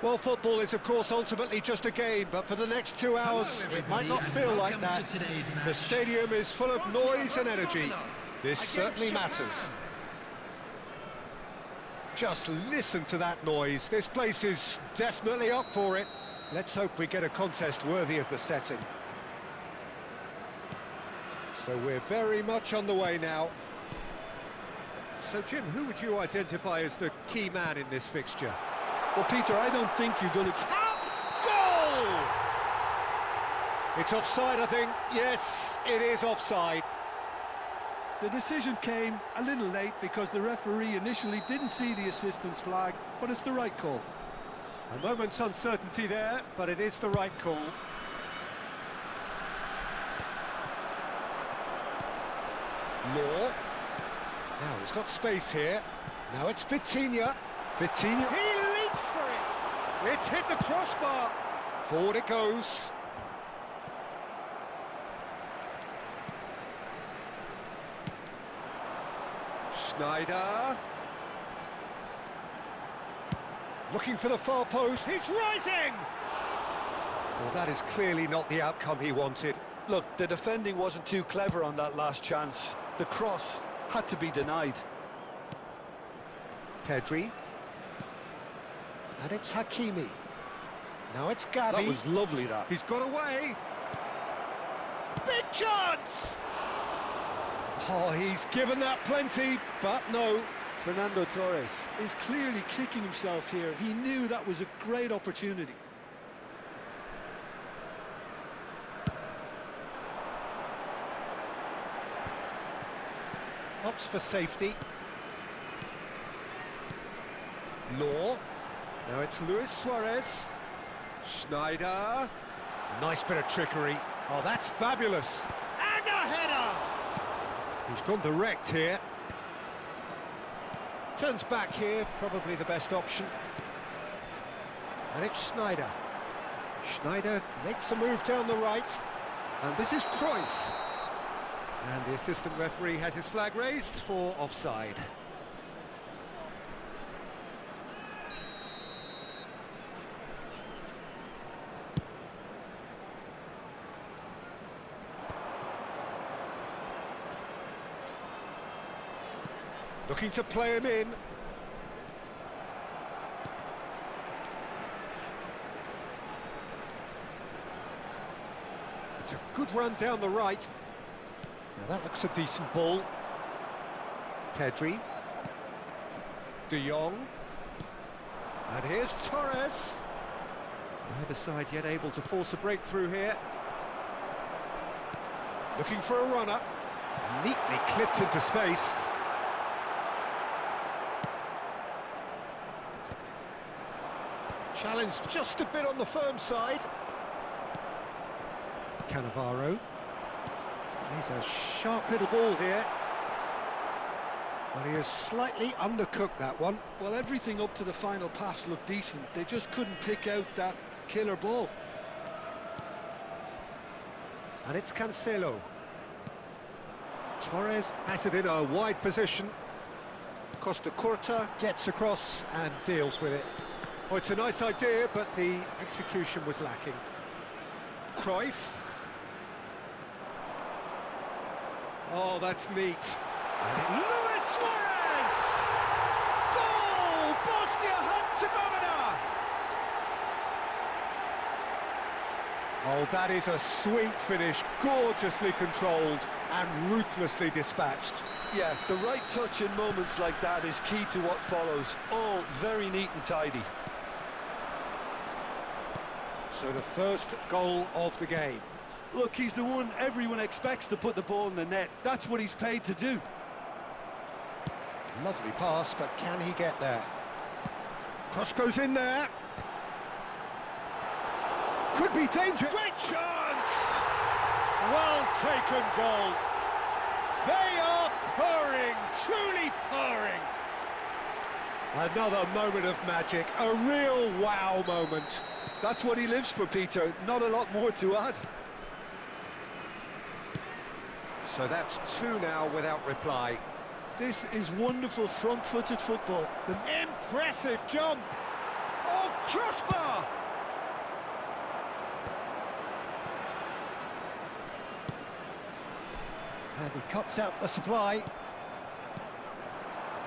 Well, football is, of course, ultimately just a game, but for the next 2 hours, it might not feel like that. The stadium is full of noise and energy. This certainly matters. Just listen to that noise. This place is definitely up for it. Let's hope we get a contest worthy of the setting. So we're very much on the way now. So, Jim, who would you identify as the key man in this fixture? Well, Peter, I don't think you're going to... Goal! It's offside, I think. Yes, it is offside. The decision came a little late because the referee initially didn't see the assistance flag, but it's the right call. A moment's uncertainty there, but it is the right call. Law. Now he's got space here. Now it's Vitinha. Vitinha. He leaps for it. It's hit the crossbar. Forward it goes. Schneider. Looking for the far post. He's rising! Well, that is clearly not the outcome he wanted. Look, the defending wasn't too clever on that last chance. The cross had to be denied. Pedri. And it's Hakimi. Now it's Gavi. That was lovely, that. He's got away. Big chance! Oh, he's given that plenty, but no. Fernando Torres is clearly kicking himself here. He knew that was a great opportunity. Opts for safety. Law. Now it's Luis Suarez. Schneider. Nice bit of trickery. Oh, that's fabulous. And a header! He's gone direct here. Turns back here, probably the best option. And it's Schneider. Schneider makes a move down the right. And this is Cruyff. And the assistant referee has his flag raised for offside. Looking to play him in. It's a good run down the right. Now that looks a decent ball. Pedri. De Jong. And here's Torres. Neither side yet able to force a breakthrough here. Looking for a runner. Neatly clipped into space. Challenge just a bit on the firm side. Cannavaro. He's a sharp little ball here. Well, he has slightly undercooked that one. Well, everything up to the final pass looked decent. They just couldn't pick out that killer ball. And it's Cancelo. Torres has it in a wide position. Costa Curta gets across and deals with it. Oh, it's a nice idea, but the execution was lacking. Cruyff. Oh, that's neat. And Luis Suarez! Goal! Bosnia-Herzegovina! Oh, that is a sweet finish, gorgeously controlled and ruthlessly dispatched. Yeah, the right touch in moments like that is key to what follows. All very neat and tidy. So the first goal of the game. Look, he's the one everyone expects to put the ball in the net. That's what he's paid to do. Lovely pass, but can he get there? Cross goes in there. Could be danger. Great chance! Well taken goal. They are purring, truly purring. Another moment of magic, a real wow moment. That's what he lives for, Peter. Not a lot more to add. So that's two now without reply. This is wonderful front-footed football. Impressive jump! Oh, Crossbar! And he cuts out the supply.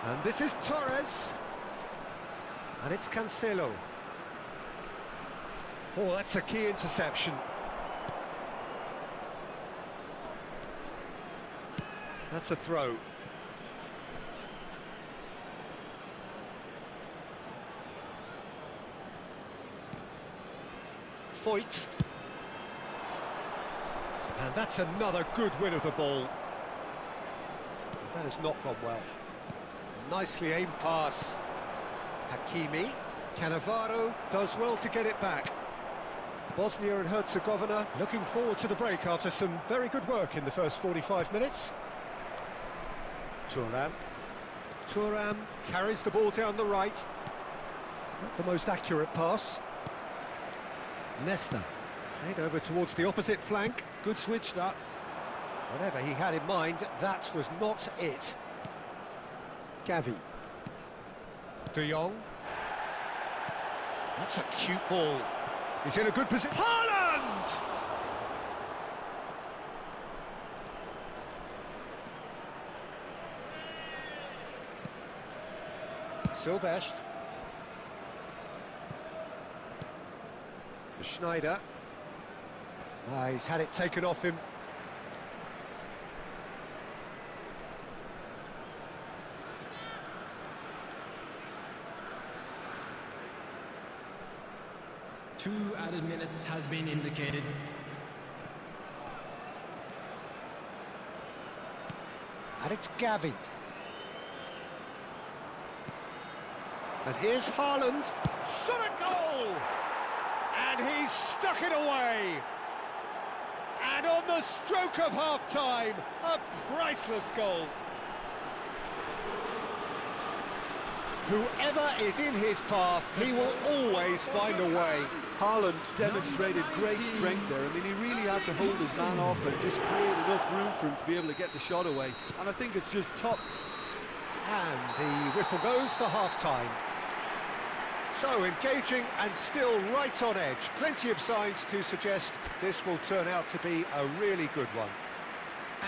And this is Torres. And it's Cancelo. Oh, that's a key interception. That's a throw. Foyt. And that's another good win of the ball. That has not gone well. Nicely aimed pass. Hakimi. Cannavaro does well to get it back. Bosnia and Herzegovina looking forward to the break after some very good work in the first 45 minutes. Thuram. Thuram carries the ball down the right. Not the most accurate pass. Nesta. Played over towards the opposite flank. Good switch, that. Whatever he had in mind, that was not it. Gavi. De Jong. That's a cute ball. He's in a good position. Haaland! Silvestre. Schneider. He's had it taken off him. Two added minutes has been indicated. And it's Gavi. And here's Haaland. Shot a goal! And he's stuck it away. And on the stroke of half-time, a priceless goal. Whoever is in his path, he will always find a way. Haaland demonstrated great strength there. I mean, he really had to hold his man off and just create enough room for him to be able to get the shot away. And I think it's just top. And the whistle goes for half-time. So engaging and still right on edge. Plenty of signs to suggest this will turn out to be a really good one.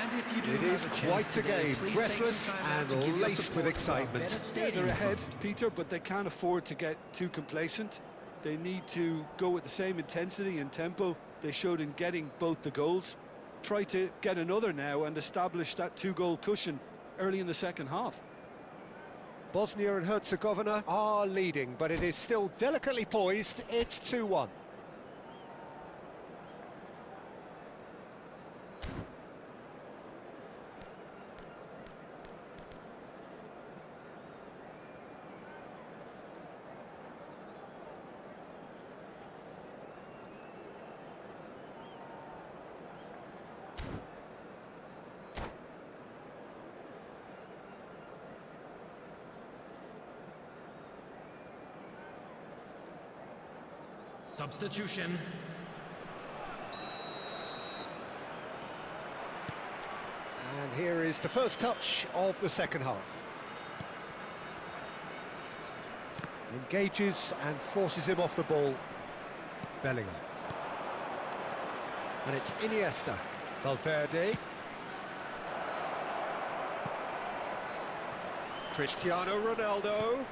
And if you do It is quite a game, breathless and laced with excitement. Yeah, they're ahead, Peter, but they can't afford to get too complacent. They need to go with the same intensity and tempo they showed in getting both the goals. Try to get another now and establish that two-goal cushion early in the second half. Bosnia and Herzegovina are leading, but it is still delicately poised. It's 2-1. Substitution. And here is the first touch of the second half. Engages and forces him off the ball. Bellingham. And it's Iniesta. Valverde. Cristiano Ronaldo.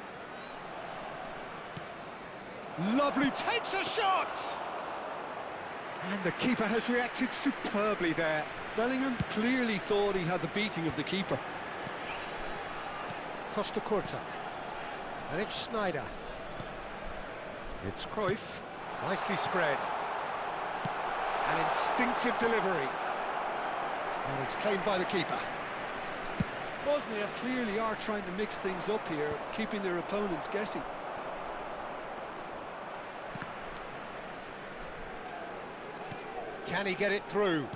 Lovely, takes a shot! And the keeper has reacted superbly there. Bellingham clearly thought he had the beating of the keeper. Costa Curta. And it's Schneider. It's Cruyff. Nicely spread. An instinctive delivery. And it's claimed by the keeper. Bosnia clearly are trying to mix things up here, keeping their opponents guessing. Can he get it through?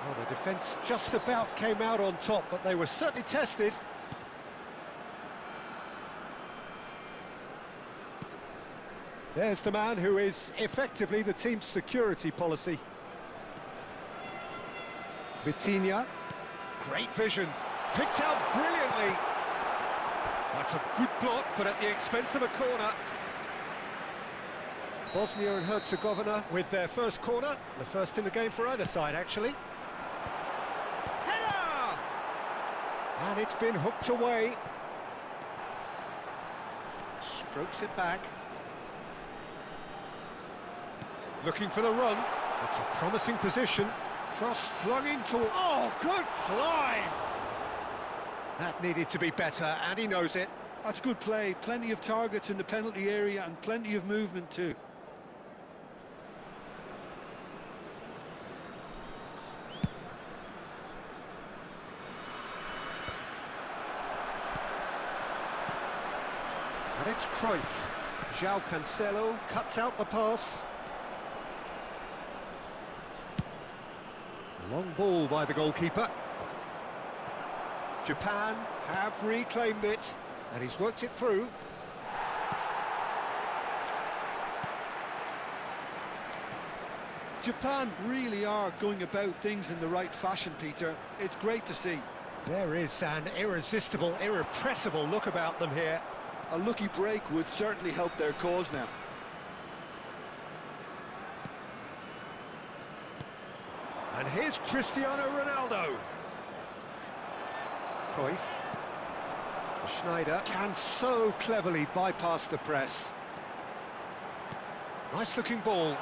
Well, the defence just about came out on top, but they were certainly tested. There's the man who is effectively the team's security policy. Vitinha, great vision, picked out brilliantly. That's a good block, but at the expense of a corner. Bosnia and Herzegovina with their first corner, the first in the game for either side, actually. Header! And it's been hooked away. Strokes it back. Looking for the run. It's a promising position. Cross flung into... Oh, good climb! That needed to be better, and he knows it. That's good play. Plenty of targets in the penalty area and plenty of movement too. And it's Cruyff. João Cancelo cuts out the pass. Long ball by the goalkeeper. Japan have reclaimed it, and he's worked it through. Japan really are going about things in the right fashion, Peter. It's great to see. There is an irresistible, irrepressible look about them here. A lucky break would certainly help their cause now. And here's Cristiano Ronaldo. Cruyff. Schneider can so cleverly bypass the press. Nice looking ball.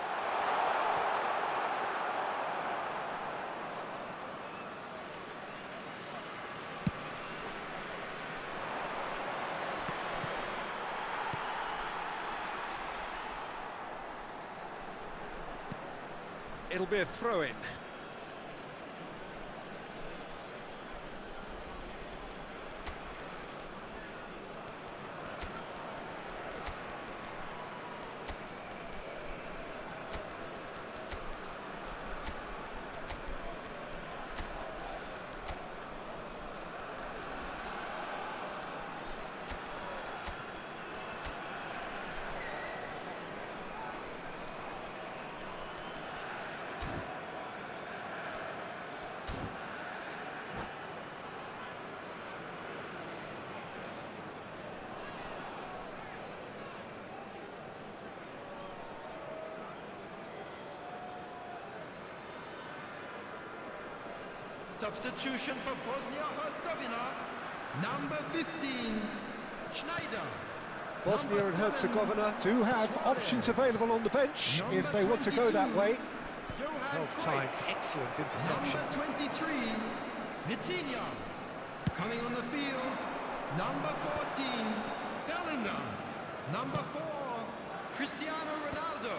It'll be a throw-in. Substitution for Bosnia-Herzegovina, number 15, Schneider. Bosnia and Herzegovina do have options available on the bench if they want to go that way. Well timed, excellent interception. Number 23, Vitinha. Coming on the field, number 14, Bellingham. Number 4, Cristiano Ronaldo.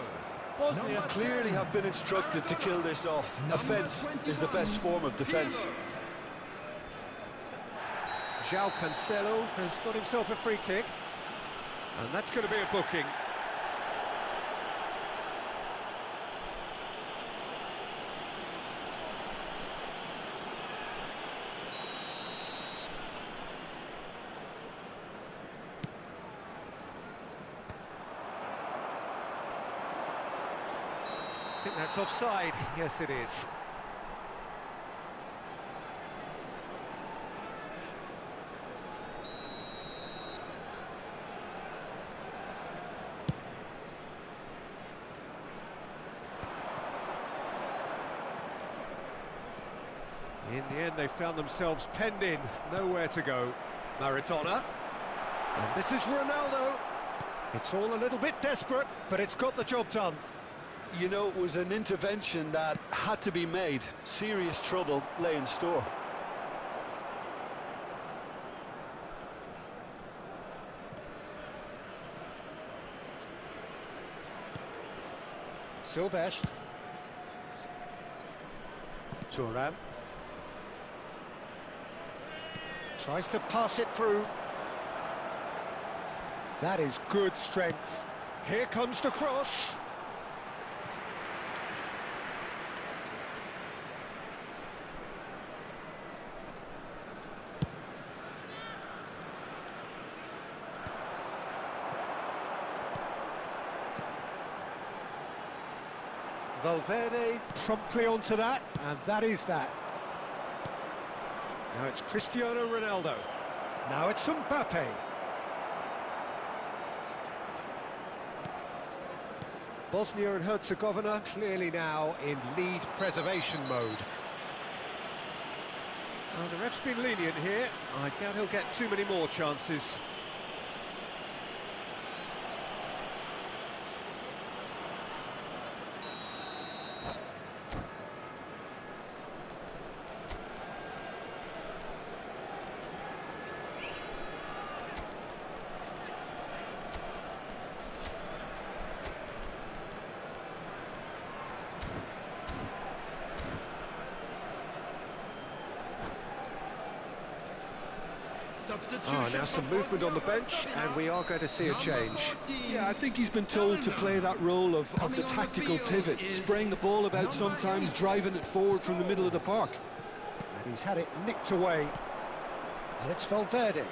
Bosnia clearly have been instructed to kill this off. Offence is the best form of defence. João Cancelo has got himself a free kick, and that's going to be a booking. I think that's offside. Yes, it is. In the end, they found themselves penned in, nowhere to go. Maradona. And this is Ronaldo. It's all a little bit desperate, but it's got the job done. You know, it was an intervention that had to be made. Serious trouble lay in store. Silvestre. Thuram. Tries to pass it through. That is good strength. Here comes the cross. Valverde promptly onto that, and that is that. Now it's Cristiano Ronaldo. Now it's Mbappe. Bosnia and Herzegovina clearly now in lead preservation mode. The ref's been lenient here. I doubt he'll get too many more chances. Now some movement on the bench, and we are going to see a change. Yeah, I think he's been told to play that role of the tactical pivot, spraying the ball about sometimes, driving it forward from the middle of the park. And he's had it nicked away. And it's Valverde.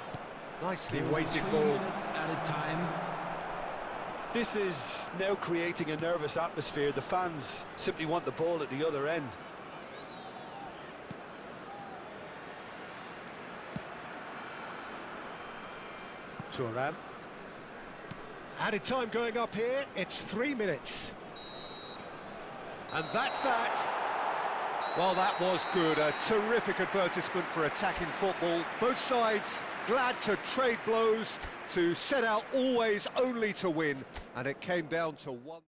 Nicely weighted ball. This is now creating a nervous atmosphere. The fans simply want the ball at the other end. Turan. Added time going up here, it's 3 minutes. And that's that. Well, that was good. A terrific advertisement for attacking football. Both sides glad to trade blows, to set out always only to win. And it came down to one.